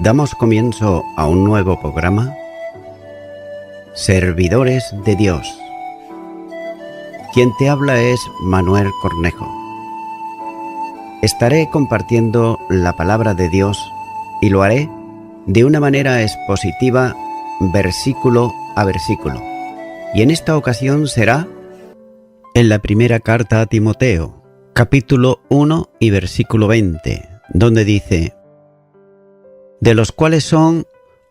Damos comienzo a un nuevo programa, Servidores de Dios. Quien te habla es Manuel Cornejo. Estaré compartiendo la palabra de Dios y lo haré de una manera expositiva, versículo a versículo. Y en esta ocasión será en la primera carta a Timoteo, capítulo 1 y versículo 20, donde dice: de los cuales son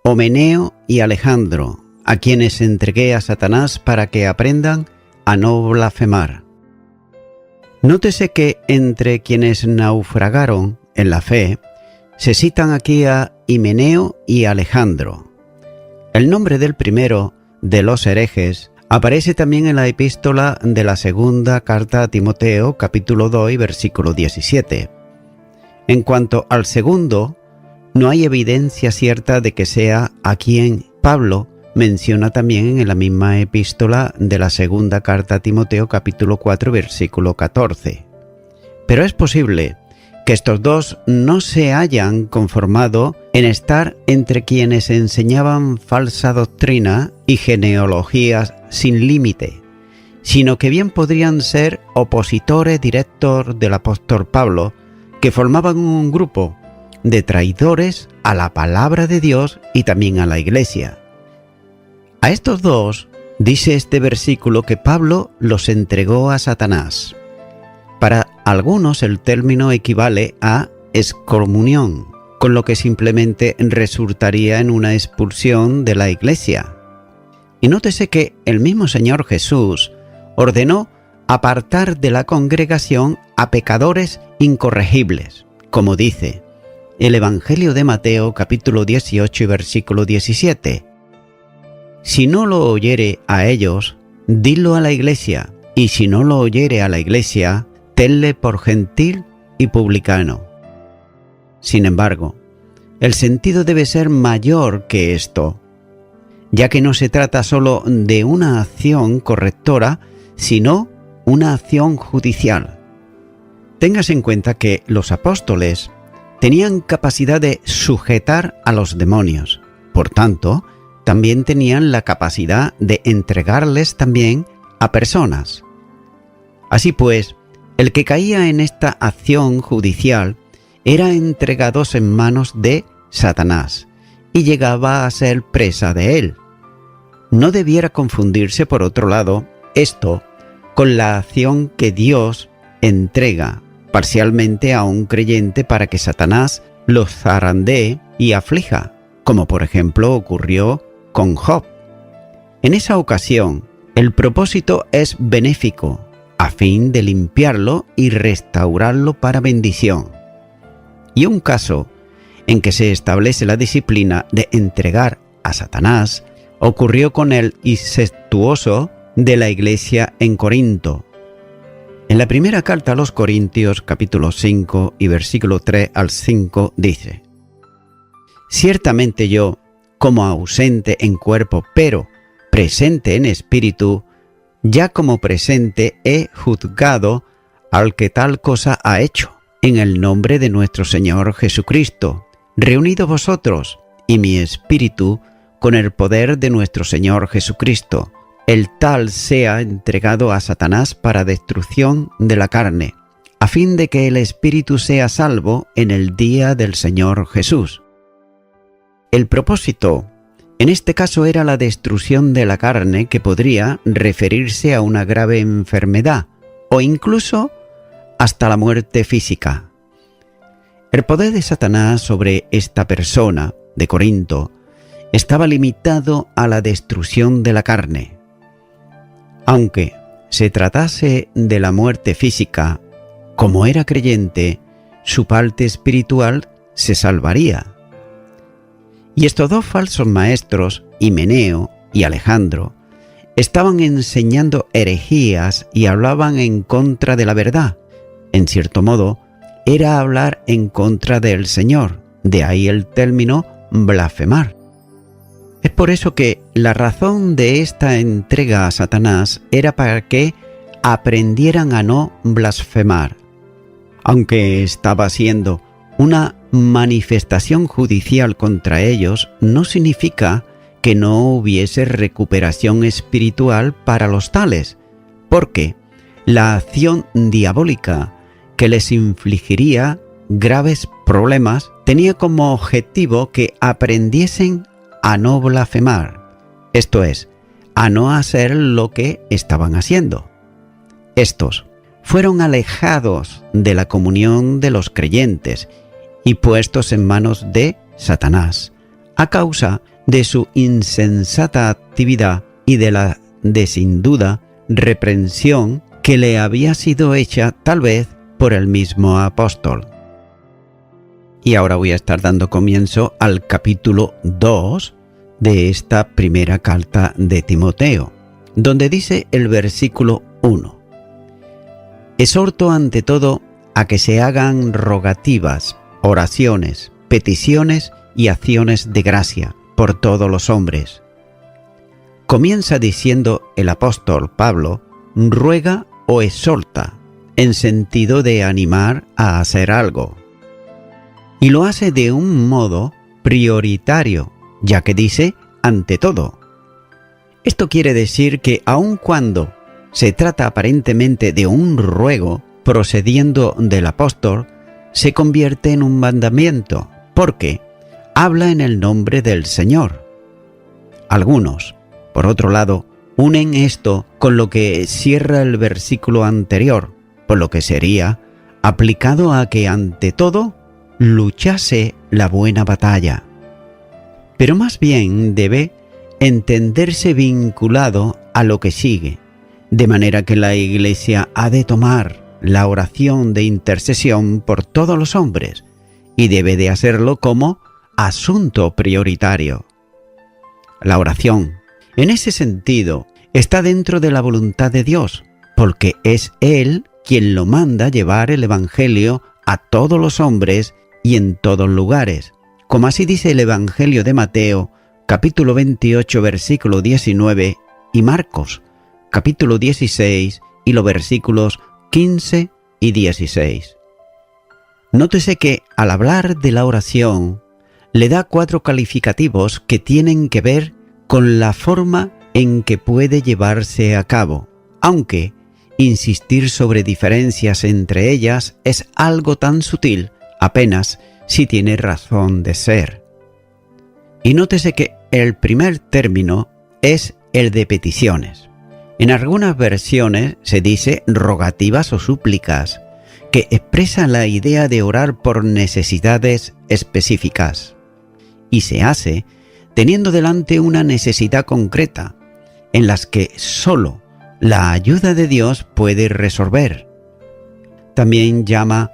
Homeneo y Alejandro, a quienes entregué a Satanás para que aprendan a no blasfemar. Nótese que entre quienes naufragaron en la fe, se citan aquí a Himeneo y Alejandro. El nombre del primero, de los herejes, aparece también en la epístola de la segunda carta a Timoteo, capítulo 2 y versículo 17. En cuanto al segundo, no hay evidencia cierta de que sea a quien Pablo menciona también en la misma epístola de la segunda carta a Timoteo, capítulo 4, versículo 14. Pero es posible que estos dos no se hayan conformado en estar entre quienes enseñaban falsa doctrina y genealogías sin límite, sino que bien podrían ser opositores directos del apóstol Pablo, que formaban un grupo de traidores a la palabra de Dios y también a la Iglesia. A estos dos dice este versículo que Pablo los entregó a Satanás. Para algunos el término equivale a excomunión, con lo que simplemente resultaría en una expulsión de la Iglesia. Y nótese que el mismo Señor Jesús ordenó apartar de la congregación a pecadores incorregibles, como dice el Evangelio de Mateo, capítulo 18 y versículo 17. Si no lo oyere a ellos, dilo a la Iglesia, y si no lo oyere a la Iglesia, tenle por gentil y publicano. Sin embargo, el sentido debe ser mayor que esto, ya que no se trata solo de una acción correctora, sino una acción judicial. Téngase en cuenta que los apóstoles tenían capacidad de sujetar a los demonios. Por tanto, también tenían la capacidad de entregarles también a personas. Así pues, el que caía en esta acción judicial era entregado en manos de Satanás y llegaba a ser presa de él. No debiera confundirse, por otro lado, esto con la acción que Dios entrega parcialmente a un creyente para que Satanás los zarandee y aflija, como por ejemplo ocurrió con Job. En esa ocasión, el propósito es benéfico, a fin de limpiarlo y restaurarlo para bendición. Y un caso en que se establece la disciplina de entregar a Satanás ocurrió con el incestuoso de la iglesia en Corinto. En la primera carta a los Corintios, capítulo 5 y versículo 3 al 5, dice: ciertamente yo, como ausente en cuerpo, pero presente en espíritu, ya como presente he juzgado al que tal cosa ha hecho, en el nombre de nuestro Señor Jesucristo, reunidos vosotros y mi espíritu con el poder de nuestro Señor Jesucristo, el tal sea entregado a Satanás para destrucción de la carne, a fin de que el espíritu sea salvo en el día del Señor Jesús. El propósito en este caso era la destrucción de la carne, que podría referirse a una grave enfermedad o incluso hasta la muerte física. El poder de Satanás sobre esta persona de Corinto estaba limitado a la destrucción de la carne. Aunque se tratase de la muerte física, como era creyente, su parte espiritual se salvaría. Y estos dos falsos maestros, Himeneo y Alejandro, estaban enseñando herejías y hablaban en contra de la verdad. En cierto modo, era hablar en contra del Señor, de ahí el término blasfemar. Es por eso que la razón de esta entrega a Satanás era para que aprendieran a no blasfemar. Aunque estaba siendo una manifestación judicial contra ellos no significa que no hubiese recuperación espiritual para los tales, porque la acción diabólica que les infligiría graves problemas tenía como objetivo que aprendiesen a no blasfemar, esto es, a no hacer lo que estaban haciendo. Estos fueron alejados de la comunión de los creyentes y puestos en manos de Satanás, a causa de su insensata actividad y de la sin duda reprensión que le había sido hecha tal vez por el mismo apóstol. Y ahora voy a estar dando comienzo al capítulo 2 de esta primera carta de Timoteo, donde dice el versículo 1: Exhorto ante todo a que se hagan rogativas, oraciones, peticiones y acciones de gracia por todos los hombres. Comienza diciendo el apóstol Pablo, ruega o exhorta, en sentido de animar a hacer algo. Y lo hace de un modo prioritario, ya que dice ante todo. Esto quiere decir que aun cuando se trata aparentemente de un ruego procediendo del apóstol, se convierte en un mandamiento, porque habla en el nombre del Señor. Algunos, por otro lado, unen esto con lo que cierra el versículo anterior, por lo que sería aplicado a que ante todo luchase la buena batalla. Pero más bien debe entenderse vinculado a lo que sigue, de manera que la Iglesia ha de tomar la oración de intercesión por todos los hombres y debe de hacerlo como asunto prioritario. La oración, en ese sentido, está dentro de la voluntad de Dios, porque es Él quien lo manda llevar el Evangelio a todos los hombres y en todos lugares, como así dice el Evangelio de Mateo, capítulo 28, versículo 19, y Marcos, capítulo 16, y los versículos 15 y 16. Nótese que al hablar de la oración, le da 4 calificativos que tienen que ver con la forma en que puede llevarse a cabo, aunque insistir sobre diferencias entre ellas es algo tan sutil apenas si tiene razón de ser. Y nótese que el primer término es el de peticiones. En algunas versiones se dice rogativas o súplicas, que expresan la idea de orar por necesidades específicas. Y se hace teniendo delante una necesidad concreta, en las que sólo la ayuda de Dios puede resolver. También llama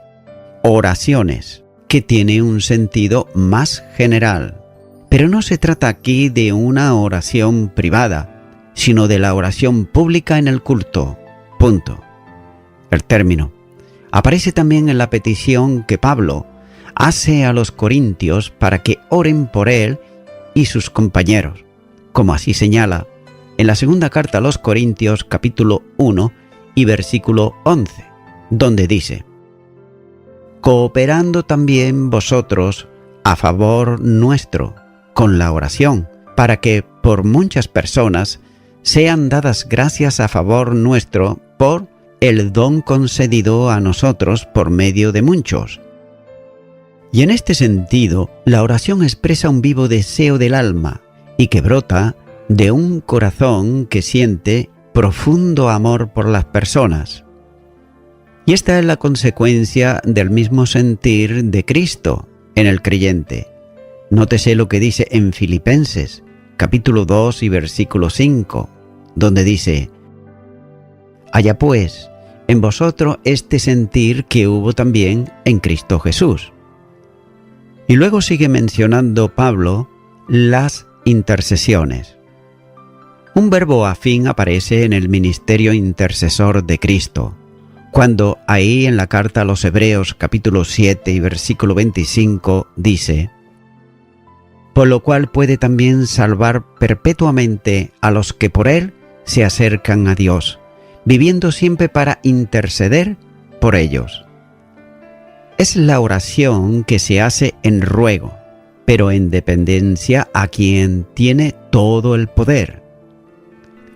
oraciones, que tiene un sentido más general. Pero no se trata aquí de una oración privada, sino de la oración pública en el culto. Punto. El término aparece también en la petición que Pablo hace a los corintios para que oren por él y sus compañeros, como así señala en la segunda carta a los Corintios, capítulo 1 y versículo 11, donde dice: cooperando también vosotros a favor nuestro con la oración, para que por muchas personas sean dadas gracias a favor nuestro por el don concedido a nosotros por medio de muchos. Y en este sentido, la oración expresa un vivo deseo del alma y que brota de un corazón que siente profundo amor por las personas. Y esta es la consecuencia del mismo sentir de Cristo en el creyente. Nótese lo que dice en Filipenses, capítulo 2 y versículo 5, donde dice: haya pues en vosotros este sentir que hubo también en Cristo Jesús. Y luego sigue mencionando Pablo las intercesiones. Un verbo afín aparece en el ministerio intercesor de Cristo, cuando ahí en la carta a los Hebreos capítulo 7 y versículo 25 dice: por lo cual puede también salvar perpetuamente a los que por él se acercan a Dios, viviendo siempre para interceder por ellos. es la oración que se hace en ruego, pero en dependencia a quien tiene todo el poder.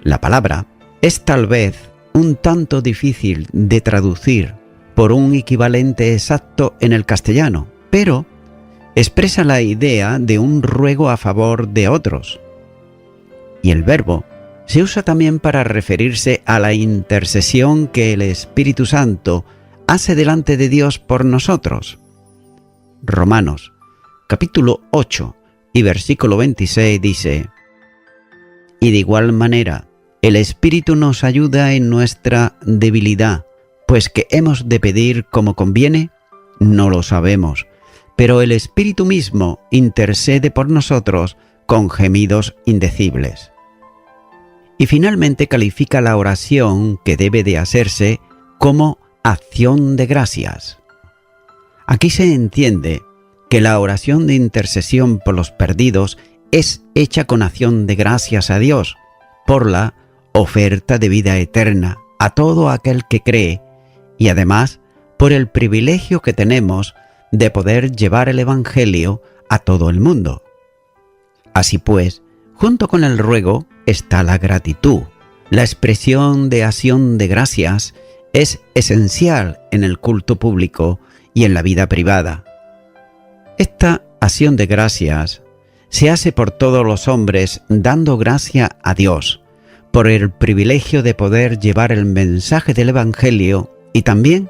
La palabra es tal vez un tanto difícil de traducir por un equivalente exacto en el castellano, pero expresa la idea de un ruego a favor de otros. Y el verbo se usa también para referirse a la intercesión que el Espíritu Santo hace delante de Dios por nosotros. Romanos, capítulo 8 y versículo 26 dice: Y de igual manera, el Espíritu nos ayuda en nuestra debilidad, pues que hemos de pedir como conviene, no lo sabemos, pero el Espíritu mismo intercede por nosotros con gemidos indecibles. Y finalmente califica la oración que debe de hacerse como acción de gracias. Aquí se entiende que la oración de intercesión por los perdidos es hecha con acción de gracias a Dios por la oferta de vida eterna a todo aquel que cree, y además por el privilegio que tenemos de poder llevar el Evangelio a todo el mundo. Así pues, junto con el ruego está la gratitud. La expresión de acción de gracias es esencial en el culto público y en la vida privada. Esta acción de gracias se hace por todos los hombres dando gracia a Dios por el privilegio de poder llevar el mensaje del Evangelio y también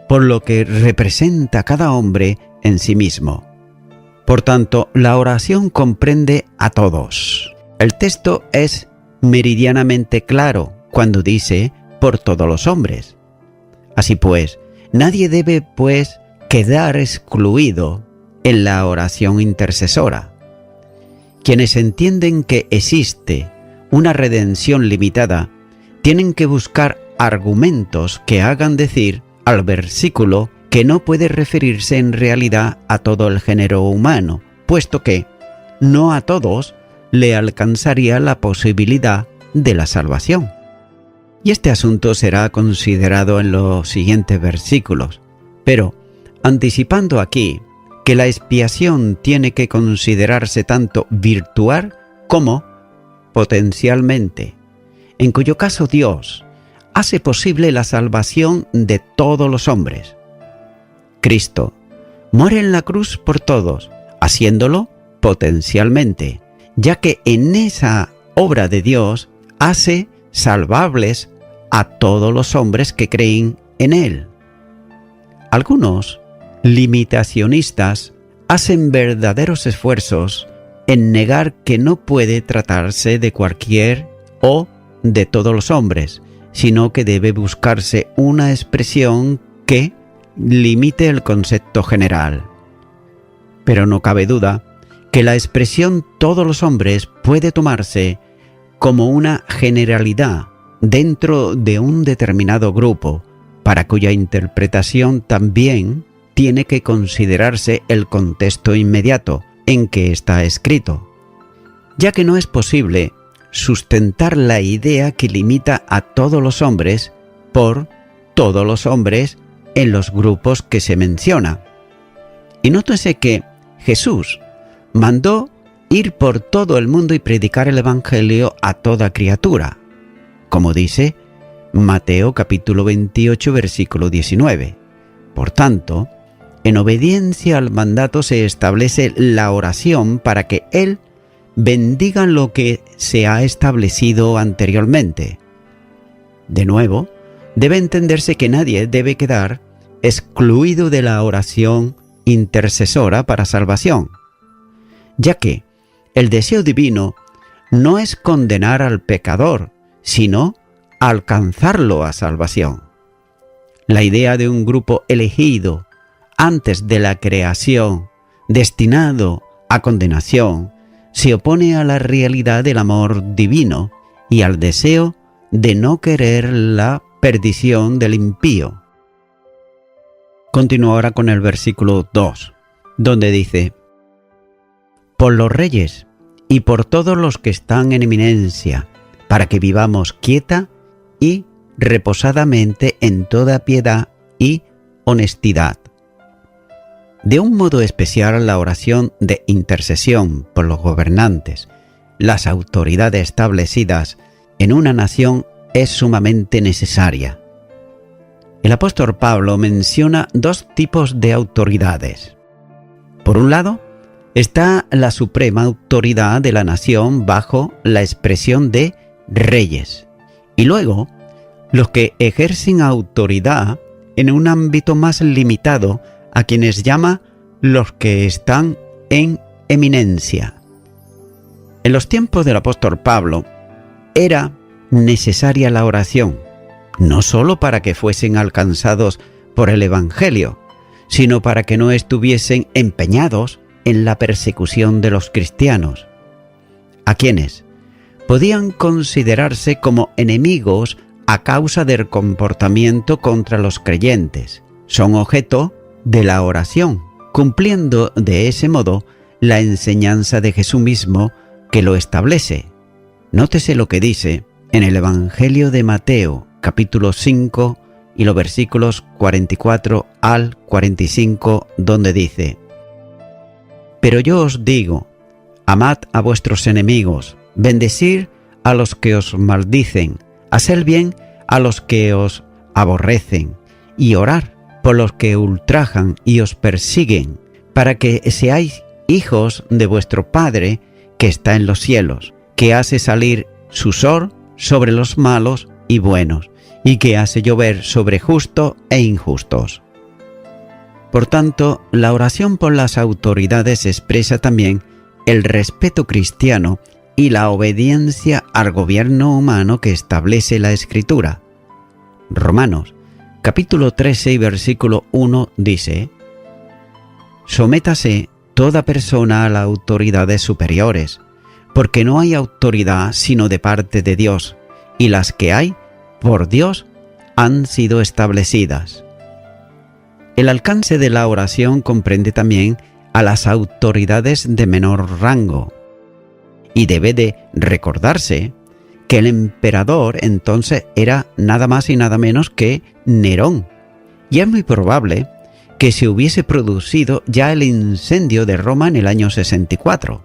por lo que representa cada hombre en sí mismo. Por tanto, la oración comprende a todos. El texto es meridianamente claro cuando dice por todos los hombres. Así pues, nadie debe quedar excluido en la oración intercesora. Quienes entienden que existe una redención limitada, tienen que buscar argumentos que hagan decir al versículo que no puede referirse en realidad a todo el género humano, puesto que no a todos le alcanzaría la posibilidad de la salvación. Y este asunto será considerado en los siguientes versículos, pero anticipando aquí que la expiación tiene que considerarse tanto virtual como potencialmente, en cuyo caso Dios hace posible la salvación de todos los hombres. Cristo muere en la cruz por todos, haciéndolo potencialmente, ya que en esa obra de Dios hace salvables a todos los hombres que creen en Él. Algunos limitacionistas hacen verdaderos esfuerzos en negar que no puede tratarse de cualquier o de todos los hombres, sino que debe buscarse una expresión que limite el concepto general. Pero no cabe duda que la expresión todos los hombres puede tomarse como una generalidad dentro de un determinado grupo, para cuya interpretación también tiene que considerarse el contexto inmediato en que está escrito, ya que no es posible sustentar la idea que limita a todos los hombres por todos los hombres en los grupos que se menciona. Y nótese que Jesús mandó ir por todo el mundo y predicar el Evangelio a toda criatura, como dice Mateo capítulo 28 versículo 19. Por tanto, en obediencia al mandato se establece la oración para que Él bendiga lo que se ha establecido anteriormente. De nuevo, debe entenderse que nadie debe quedar excluido de la oración intercesora para salvación, ya que el deseo divino no es condenar al pecador, sino alcanzarlo a salvación. La idea de un grupo elegido antes de la creación, destinado a condenación, se opone a la realidad del amor divino y al deseo de no querer la perdición del impío. Continúo ahora con el versículo 2, donde dice: por los reyes y por todos los que están en eminencia, para que vivamos quieta y reposadamente en toda piedad y honestidad. De un modo especial, la oración de intercesión por los gobernantes, las autoridades establecidas en una nación, es sumamente necesaria. El apóstol Pablo menciona dos tipos de autoridades. Por un lado, está la suprema autoridad de la nación bajo la expresión de reyes, y luego los que ejercen autoridad en un ámbito más limitado, a quienes llama los que están en eminencia. En los tiempos del apóstol Pablo era necesaria la oración, no solo para que fuesen alcanzados por el Evangelio, sino para que no estuviesen empeñados en la persecución de los cristianos, a quienes podían considerarse como enemigos a causa del comportamiento contra los creyentes. Son objeto de la oración, cumpliendo de ese modo la enseñanza de Jesús mismo que lo establece. Nótese lo que dice en el Evangelio de Mateo, capítulo 5, y los versículos 44 al 45, donde dice: Pero yo os digo, amad a vuestros enemigos, bendecid a los que os maldicen, haced bien a los que os aborrecen, y orad por los que ultrajan y os persiguen, para que seáis hijos de vuestro Padre que está en los cielos, que hace salir su sol sobre los malos y buenos, y que hace llover sobre justos e injustos. Por tanto, la oración por las autoridades expresa también el respeto cristiano y la obediencia al gobierno humano que establece la Escritura. Romanos, capítulo 13 y versículo 1 dice: Sométase toda persona a las autoridades superiores, porque no hay autoridad sino de parte de Dios, y las que hay, por Dios, han sido establecidas. El alcance de la oración comprende también a las autoridades de menor rango, y debe de recordarse que el emperador entonces era nada más y nada menos que Nerón, y es muy probable que se hubiese producido ya el incendio de Roma en el año 64,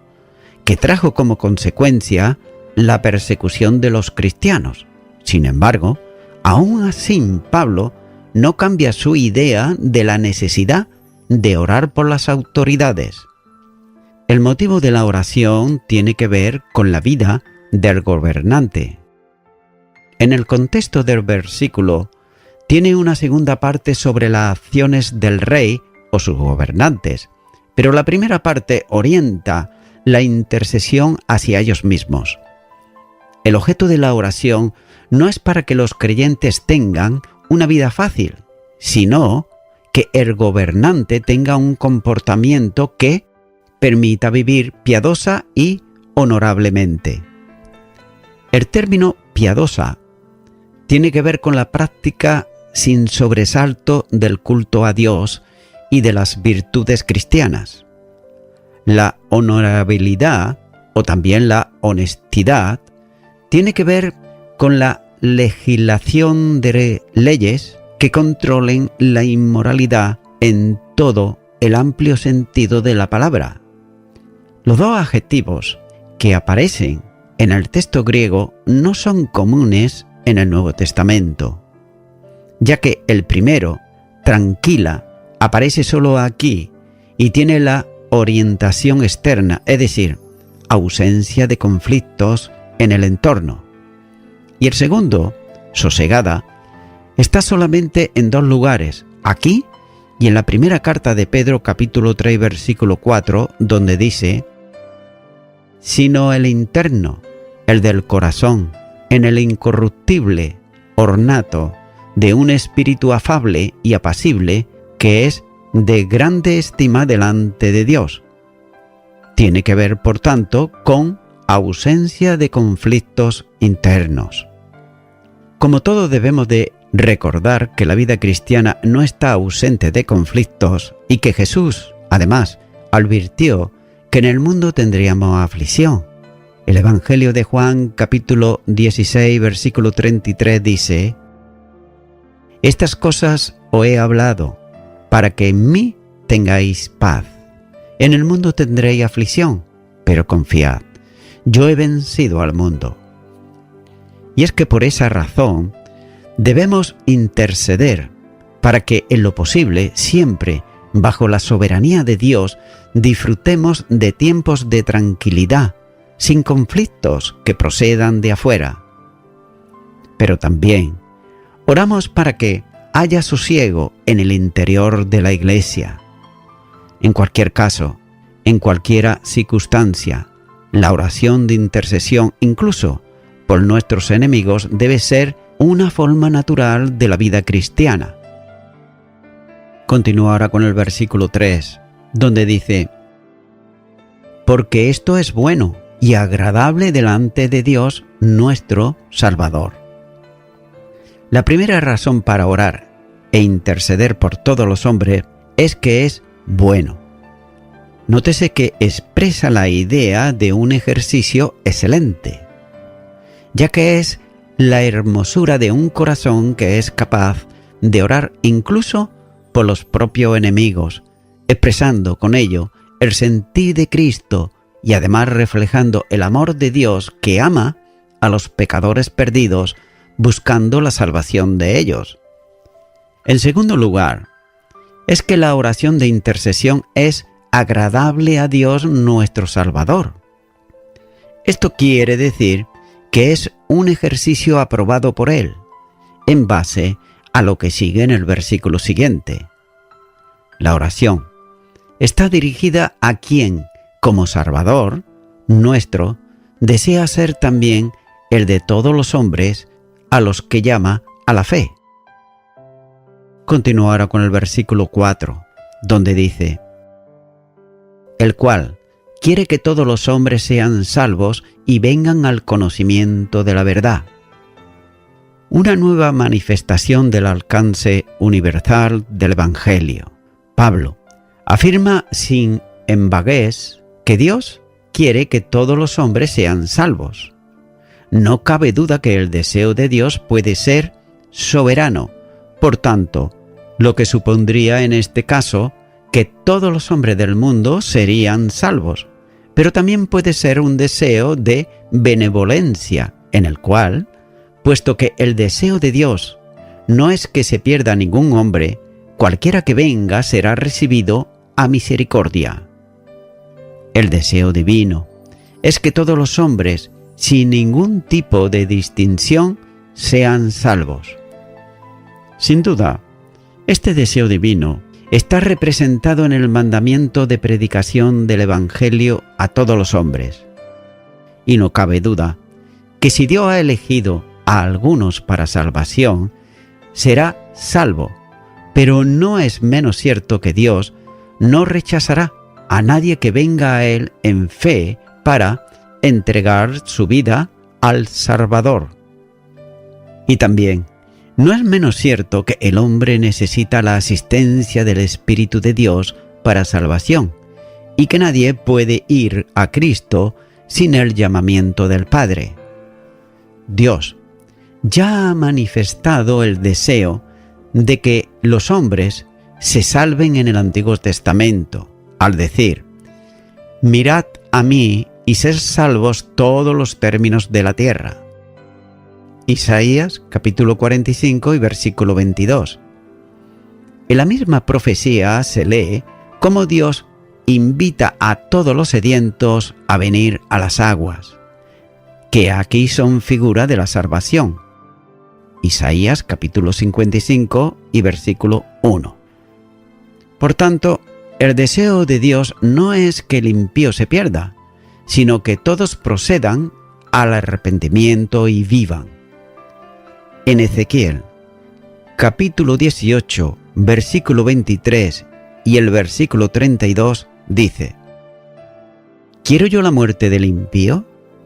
que trajo como consecuencia la persecución de los cristianos. Sin embargo, aún así Pablo no cambia su idea de la necesidad de orar por las autoridades. El motivo de la oración tiene que ver con la vida del gobernante. En el contexto del versículo, tiene una segunda parte sobre las acciones del rey o sus gobernantes, pero la primera parte orienta la intercesión hacia ellos mismos. El objeto de la oración no es para que los creyentes tengan una vida fácil, sino que el gobernante tenga un comportamiento que permita vivir piadosa y honorablemente. El término piadosa tiene que ver con la práctica sin sobresalto del culto a Dios y de las virtudes cristianas. La honorabilidad, o también la honestidad, tiene que ver con la legislación de leyes que controlen la inmoralidad en todo el amplio sentido de la palabra. Los dos adjetivos que aparecen en el texto griego no son comunes en el Nuevo Testamento, ya que el primero, tranquila, aparece solo aquí y tiene la orientación externa, es decir, ausencia de conflictos en el entorno. Y el segundo, sosegada, está solamente en dos lugares, aquí y en la primera carta de Pedro capítulo 3 versículo 4, donde dice: sino el interno, el del corazón, en el incorruptible ornato de un espíritu afable y apacible que es de grande estima delante de Dios. Tiene que ver, por tanto, con ausencia de conflictos internos. Como todo, debemos de recordar que la vida cristiana no está ausente de conflictos y que Jesús, además, advirtió que en el mundo tendríamos aflicción. El Evangelio de Juan, capítulo 16, versículo 33 dice: estas cosas os he hablado, para que en mí tengáis paz. En el mundo tendréis aflicción, pero confiad, yo he vencido al mundo. Y es que por esa razón debemos interceder para que en lo posible, siempre bajo la soberanía de Dios, disfrutemos de tiempos de tranquilidad, sin conflictos que procedan de afuera. Pero también oramos para que haya sosiego en el interior de la Iglesia. En cualquier caso, en cualquier circunstancia, la oración de intercesión, incluso por nuestros enemigos, debe ser una forma natural de la vida cristiana. Continúa ahora con el versículo 3, donde dice: porque esto es bueno y agradable delante de Dios nuestro Salvador. La primera razón para orar e interceder por todos los hombres es que es bueno. Nótese que expresa la idea de un ejercicio excelente, ya que es la hermosura de un corazón que es capaz de orar incluso por los propios enemigos, expresando con ello el sentir de Cristo y además reflejando el amor de Dios que ama a los pecadores perdidos, buscando la salvación de ellos. En segundo lugar, es que la oración de intercesión es agradable a Dios nuestro Salvador. Esto quiere decir que es un ejercicio aprobado por Él, en base a lo que sigue en el versículo siguiente. La oración está dirigida a quien, como Salvador nuestro, desea ser también el de todos los hombres a los que llama a la fe. Continúa ahora con el versículo 4, donde dice: el cual quiere que todos los hombres sean salvos y vengan al conocimiento de la verdad. Una nueva manifestación del alcance universal del Evangelio. Pablo afirma sin embaguez que Dios quiere que todos los hombres sean salvos. No cabe duda que el deseo de Dios puede ser soberano, por tanto, lo que supondría en este caso que todos los hombres del mundo serían salvos, pero también puede ser un deseo de benevolencia, en el cual, puesto que el deseo de Dios no es que se pierda ningún hombre, cualquiera que venga será recibido a misericordia. El deseo divino es que todos los hombres, sin ningún tipo de distinción, sean salvos. Sin duda, este deseo divino está representado en el mandamiento de predicación del Evangelio a todos los hombres. Y no cabe duda que si Dios ha elegido a algunos para salvación, será salvo, pero no es menos cierto que Dios no rechazará a nadie que venga a Él en fe para entregar su vida al Salvador. Y también, no es menos cierto que el hombre necesita la asistencia del Espíritu de Dios para salvación, y que nadie puede ir a Cristo sin el llamamiento del Padre. Dios ya ha manifestado el deseo de que los hombres se salven en el Antiguo Testamento, al decir: mirad a mí y sed salvos todos los términos de la tierra. Isaías capítulo 45 y versículo 22. En la misma profecía se lee cómo Dios invita a todos los sedientos a venir a las aguas, que aquí son figura de la salvación. Isaías capítulo 55 y versículo 1. Por tanto, el deseo de Dios no es que el impío se pierda, sino que todos procedan al arrepentimiento y vivan. En Ezequiel, capítulo 18, versículo 23 y el versículo 32 dice: ¿Quiero yo la muerte del impío?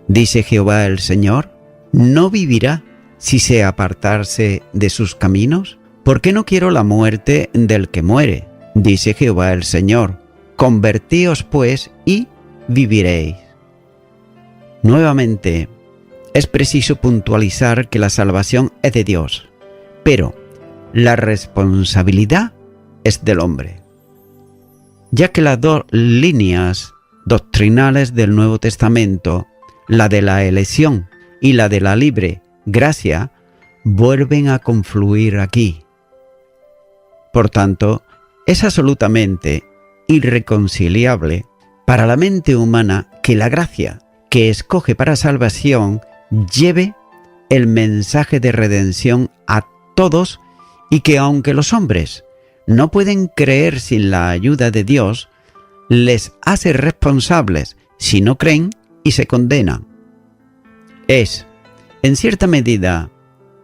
Dice Jehová el Señor. ¿No vivirá si se apartarse de sus caminos? ¿Por qué no quiero la muerte del que muere? Dice Jehová el Señor. Convertíos pues y viviréis. Nuevamente, es preciso puntualizar que la salvación es de Dios, pero la responsabilidad es del hombre. ya que las dos líneas doctrinales del Nuevo Testamento, la de la elección y la de la libre gracia, vuelven a confluir aquí. Por tanto, es absolutamente irreconciliable para la mente humana que la gracia que escoge para salvación lleve el mensaje de redención a todos, y que aunque los hombres no pueden creer sin la ayuda de Dios, les hace responsables si no creen y se condenan. Es, en cierta medida,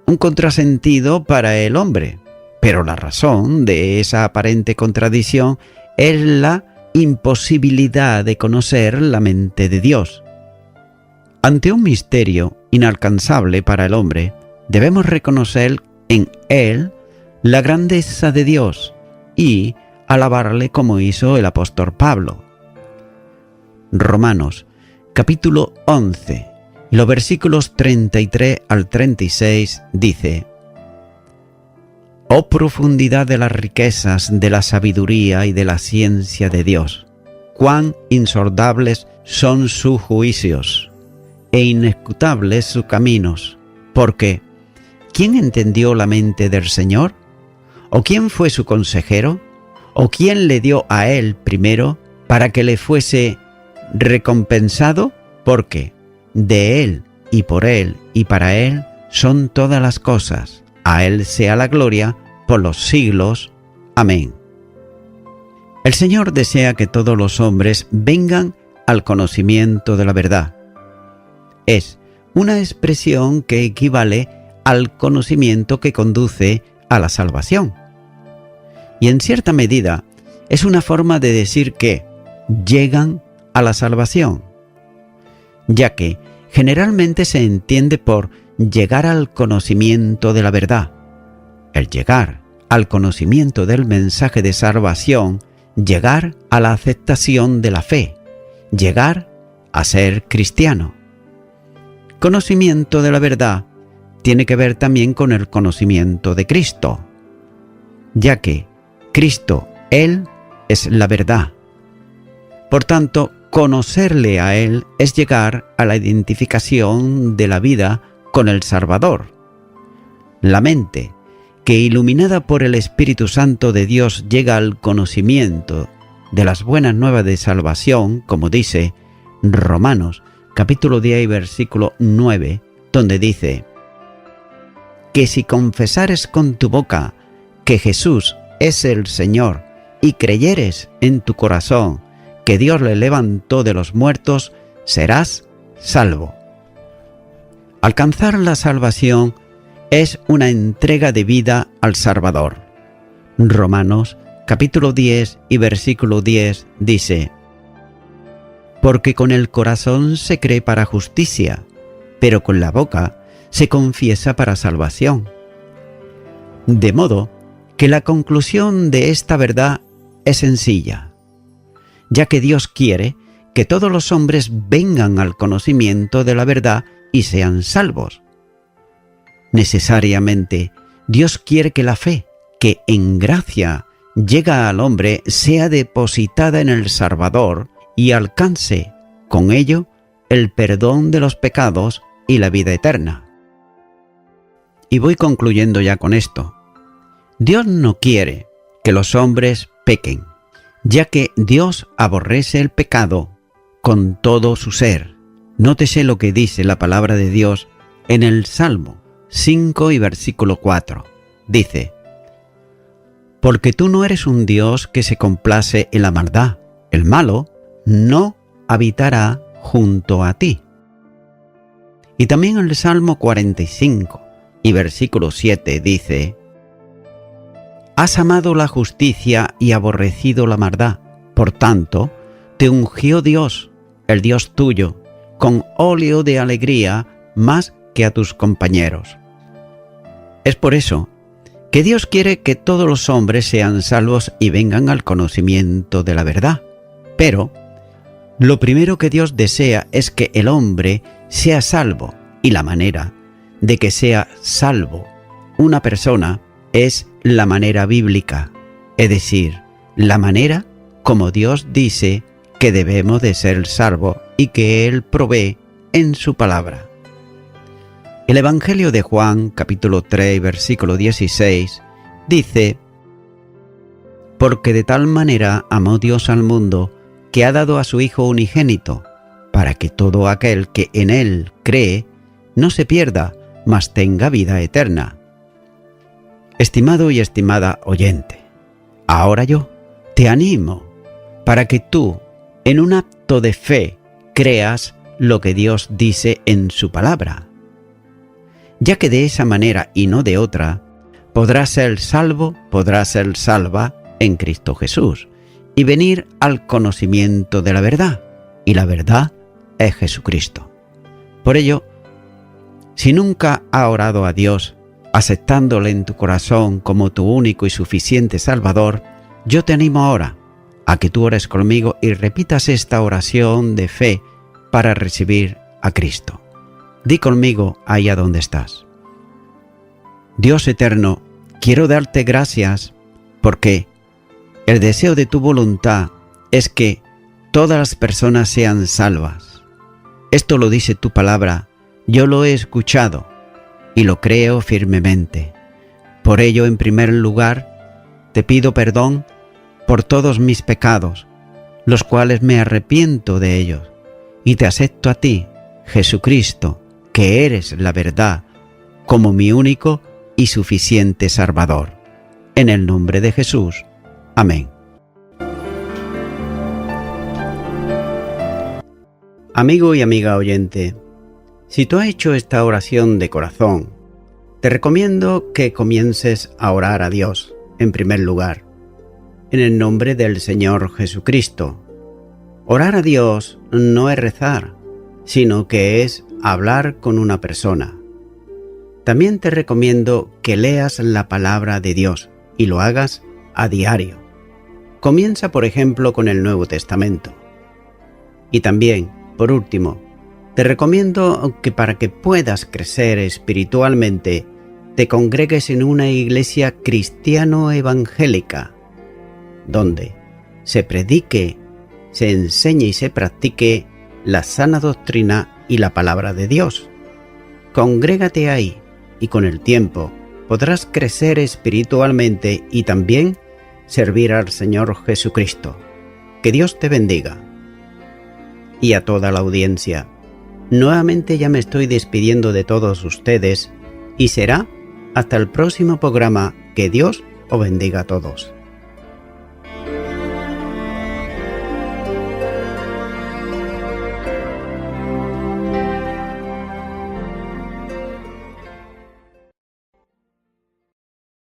un contrasentido para el hombre, pero la razón de esa aparente contradicción es la imposibilidad de conocer la mente de Dios. Ante un misterio inalcanzable para el hombre, debemos reconocer en él la grandeza de Dios y alabarle como hizo el apóstol Pablo. Romanos, capítulo 11, los versículos 33 al 36 dice: «Oh profundidad de las riquezas, de la sabiduría y de la ciencia de Dios, cuán insondables son sus juicios e inescrutables sus caminos, porque ¿quién entendió la mente del Señor? ¿O quién fue su consejero? ¿O quién le dio a él primero para que le fuese recompensado? Porque de él y por él y para él son todas las cosas. A él sea la gloria por los siglos. Amén». El Señor desea que todos los hombres vengan al conocimiento de la verdad. Es una expresión que equivale al conocimiento que conduce a la salvación. Y en cierta medida es una forma de decir que llegan a la salvación, ya que generalmente se entiende por llegar al conocimiento de la verdad. El llegar al conocimiento del mensaje de salvación, llegar a la aceptación de la fe, llegar a ser cristiano. Conocimiento de la verdad tiene que ver también con el conocimiento de Cristo, ya que Cristo, Él, es la verdad. Por tanto, conocerle a Él es llegar a la identificación de la vida con el Salvador. La mente, que iluminada por el Espíritu Santo de Dios llega al conocimiento de las buenas nuevas de salvación, como dice Romanos, capítulo 10 y versículo 9, donde dice: «Que si confesares con tu boca que Jesús es el Señor y creyeres en tu corazón que Dios le levantó de los muertos, serás salvo». Alcanzar la salvación es una entrega de vida al Salvador. Romanos, capítulo 10 y versículo 10 dice: «Porque con el corazón se cree para justicia, pero con la boca se confiesa para salvación». De modo que la conclusión de esta verdad es sencilla, ya que Dios quiere que todos los hombres vengan al conocimiento de la verdad y sean salvos. Necesariamente, Dios quiere que la fe, que en gracia llega al hombre, sea depositada en el Salvador y alcance, con ello, el perdón de los pecados y la vida eterna. Y voy concluyendo ya con esto. Dios no quiere que los hombres pequen, ya que Dios aborrece el pecado con todo su ser. Nótese lo que dice la palabra de Dios en el Salmo 5 y versículo 4. Dice: «Porque tú no eres un Dios que se complace en la maldad. El malo no habitará junto a ti». Y también en el Salmo 45 y versículo 7 dice: «Has amado la justicia y aborrecido la maldad. Por tanto, te ungió Dios, el Dios tuyo, con óleo de alegría más que a tus compañeros». Es por eso que Dios quiere que todos los hombres sean salvos y vengan al conocimiento de la verdad. Pero lo primero que Dios desea es que el hombre sea salvo, y la manera de que sea salvo una persona es la manera bíblica, es decir, la manera como Dios dice que debemos de ser salvos y que Él provee en su palabra. El Evangelio de Juan, capítulo 3, versículo 16, dice: porque de tal manera amó Dios al mundo, que ha dado a su Hijo unigénito, para que todo aquel que en Él cree no se pierda, mas tenga vida eterna. Estimado y estimada oyente, ahora yo te animo para que tú, en un acto de fe, creas lo que Dios dice en su palabra, ya que de esa manera y no de otra, podrás ser salvo, podrás ser salva en Cristo Jesús y venir al conocimiento de la verdad, y la verdad es Jesucristo. Por ello, si nunca has orado a Dios, aceptándole en tu corazón como tu único y suficiente Salvador, yo te animo ahora a que tú ores conmigo y repitas esta oración de fe para recibir a Cristo. Di conmigo ahí a donde estás. Dios eterno, quiero darte gracias porque el deseo de tu voluntad es que todas las personas sean salvas. Esto lo dice tu palabra, yo lo he escuchado y lo creo firmemente. Por ello, en primer lugar, te pido perdón por todos mis pecados, los cuales me arrepiento de ellos, y te acepto a ti, Jesucristo, que eres la verdad, como mi único y suficiente Salvador. En el nombre de Jesús. Amén. Amigo y amiga oyente, si tú has hecho esta oración de corazón, te recomiendo que comiences a orar a Dios, en primer lugar, en el nombre del Señor Jesucristo. Orar a Dios no es rezar, sino que es hablar con una persona. También te recomiendo que leas la palabra de Dios y lo hagas a diario. Comienza, por ejemplo, con el Nuevo Testamento. Y también, por último, te recomiendo que para que puedas crecer espiritualmente, te congregues en una iglesia cristiano-evangélica, donde se predique, se enseñe y se practique la sana doctrina y la palabra de Dios. Congrégate ahí y con el tiempo podrás crecer espiritualmente y también servir al Señor Jesucristo. Que Dios te bendiga. Y a toda la audiencia, nuevamente ya me estoy despidiendo de todos ustedes y será hasta el próximo programa. Que Dios os bendiga a todos.